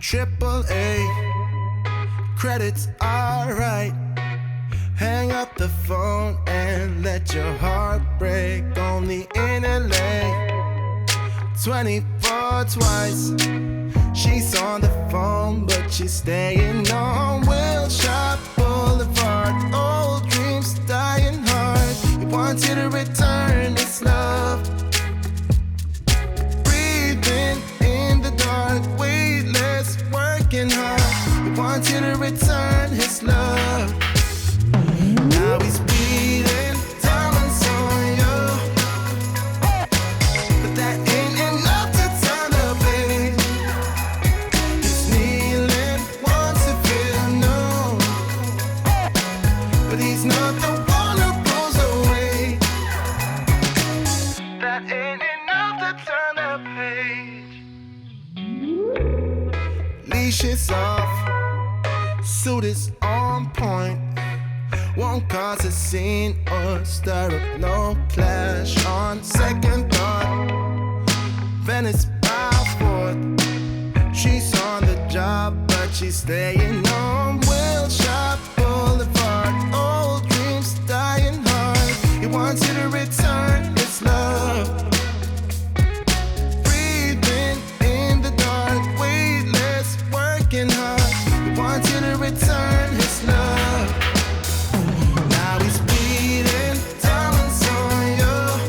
Triple A credits alright. Hang up the phone and let your heart break. Only in LA 24 twice. She's on the phone but she's staying on Wilshire Boulevard. Old dreams dying hard. He wants you to return this love. Breathing in the dark, weightless, working hard. He wants you to return his love. Now he's bleeding diamonds on you, but that ain't enough to turn the page. He's kneeling, wants to feel known, but he's not the one who goes away. That ain't enough to turn the page. Leash is off, suit is on point. Won't cause a scene or stir up no clash on second thought. Venice by fourth. She's on the job but she's staying on